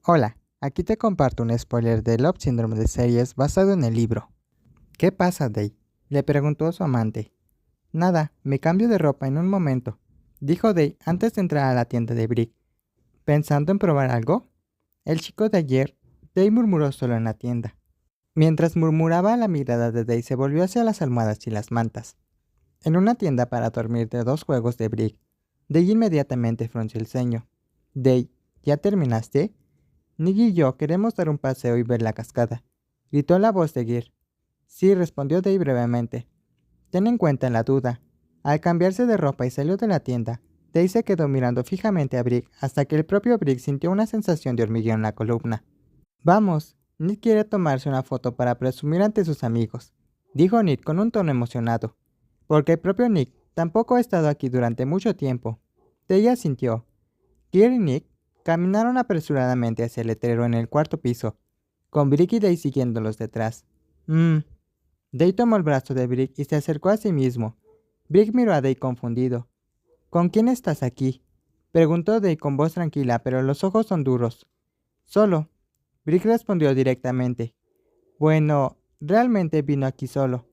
Hola, aquí te comparto un spoiler de Love Syndrome de series basado en el libro. ¿Qué pasa, Day? Le preguntó a su amante. Nada, me cambio de ropa en un momento, dijo Day antes de entrar a la tienda de Brick. ¿Pensando en probar algo? El chico de ayer, Day murmuró solo en la tienda. Mientras murmuraba, la mirada de Day se volvió hacia las almohadas y las mantas. En una tienda para dormir de 2 juegos de Brick, Day inmediatamente frunció el ceño. Day, ¿ya terminaste? Nick y yo queremos dar un paseo y ver la cascada, gritó la voz de Gear. Sí, respondió Dave brevemente. Ten en cuenta la duda. Al cambiarse de ropa y salió de la tienda, Dave se quedó mirando fijamente a Brick hasta que el propio Brick sintió una sensación de hormigueo en la columna. Vamos, Nick quiere tomarse una foto para presumir ante sus amigos, dijo Nick con un tono emocionado, porque el propio Nick tampoco ha estado aquí durante mucho tiempo. Dave asintió. Gear y Nick caminaron apresuradamente hacia el letrero en el cuarto piso, con Brick y Day siguiéndolos detrás. Day tomó el brazo de Brick y se acercó a sí mismo. Brick miró a Day confundido. ¿Con quién estás aquí?, preguntó Day con voz tranquila, pero los ojos son duros. Solo. Brick respondió directamente. Bueno, realmente vino aquí solo.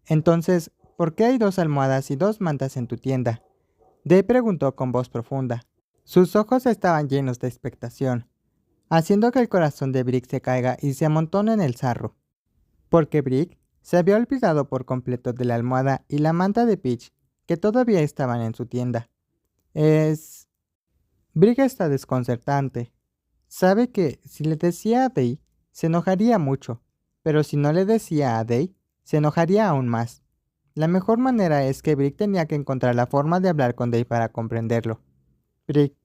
Entonces, ¿por qué hay 2 almohadas y 2 mantas en tu tienda?, Day preguntó con voz profunda. Sus ojos estaban llenos de expectación, haciendo que el corazón de Brick se caiga y se amontone en el sarro, porque Brick se había olvidado por completo de la almohada y la manta de Peach, que todavía estaban en su tienda. Brick está desconcertante. Sabe que si le decía a Day, se enojaría mucho, pero si no le decía a Day, se enojaría aún más. La mejor manera es que Brick tenía que encontrar la forma de hablar con Day para comprenderlo. Brick,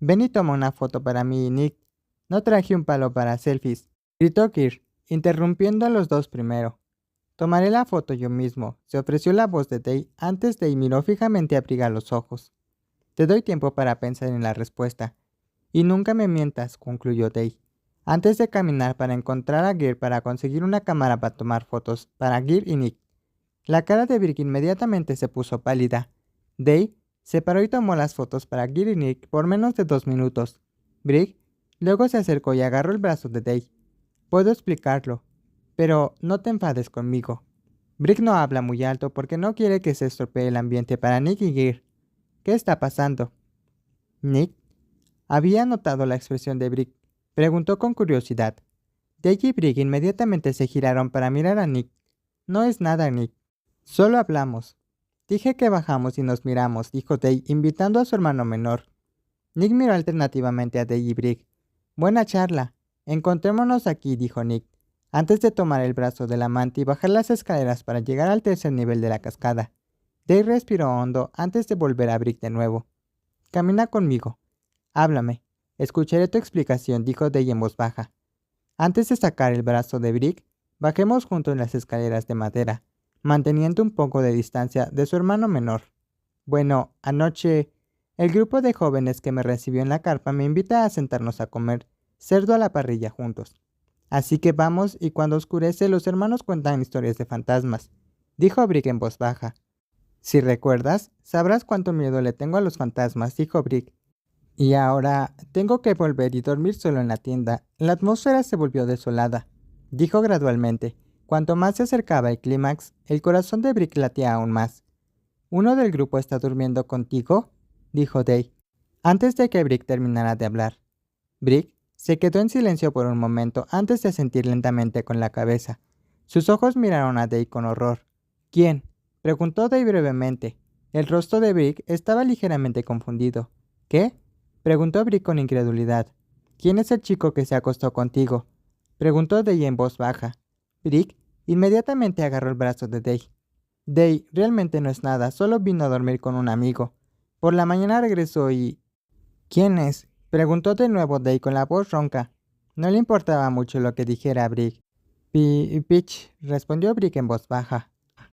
ven y toma una foto para mí y Nick. No traje un palo para selfies, gritó Kirk, interrumpiendo a los dos primero. Tomaré la foto yo mismo, se ofreció la voz de Day antes de y miró fijamente a Brick a los ojos. Te doy tiempo para pensar en la respuesta. Y nunca me mientas, concluyó Day, antes de caminar para encontrar a Gear para conseguir una cámara para tomar fotos para Gear y Nick. La cara de Brick inmediatamente se puso pálida. Day se paró y tomó las fotos para Gear y Nick por menos de 2 minutos. Brick luego se acercó y agarró el brazo de Day. Puedo explicarlo, pero no te enfades conmigo. Brick no habla muy alto porque no quiere que se estropee el ambiente para Nick y Gear. ¿Qué está pasando? Nick había notado la expresión de Brick. Preguntó con curiosidad. Day y Brick inmediatamente se giraron para mirar a Nick. No es nada, Nick. Solo hablamos. Dije que bajamos y nos miramos, dijo Day, invitando a su hermano menor. Nick miró alternativamente a Day y Brick. Buena charla. Encontrémonos aquí, dijo Nick, antes de tomar el brazo del amante y bajar las escaleras para llegar al tercer nivel de la cascada. Day respiró hondo antes de volver a Brick de nuevo. Camina conmigo. Háblame. Escucharé tu explicación, dijo Day en voz baja. Antes de sacar el brazo de Brick, bajemos juntos las escaleras de madera, manteniendo un poco de distancia de su hermano menor. Bueno, anoche, el grupo de jóvenes que me recibió en la carpa me invita a sentarnos a comer cerdo a la parrilla juntos. Así que vamos y cuando oscurece los hermanos cuentan historias de fantasmas, dijo Brick en voz baja. Si recuerdas, sabrás cuánto miedo le tengo a los fantasmas, dijo Brick. Y ahora tengo que volver y dormir solo en la tienda. La atmósfera se volvió desolada, dijo gradualmente. Cuanto más se acercaba el clímax, el corazón de Brick latía aún más. ¿Uno del grupo está durmiendo contigo?, dijo Day, antes de que Brick terminara de hablar. Brick se quedó en silencio por un momento antes de asentir lentamente con la cabeza. Sus ojos miraron a Day con horror. ¿Quién?, preguntó Day brevemente. El rostro de Brick estaba ligeramente confundido. ¿Qué?, preguntó Brick con incredulidad. ¿Quién es el chico que se acostó contigo?, preguntó Day en voz baja. Brick inmediatamente agarró el brazo de Day. Day realmente no es nada, solo vino a dormir con un amigo. Por la mañana regresó y... ¿Quién es?, preguntó de nuevo Day con la voz ronca. No le importaba mucho lo que dijera Brick. Peach, respondió Brick en voz baja.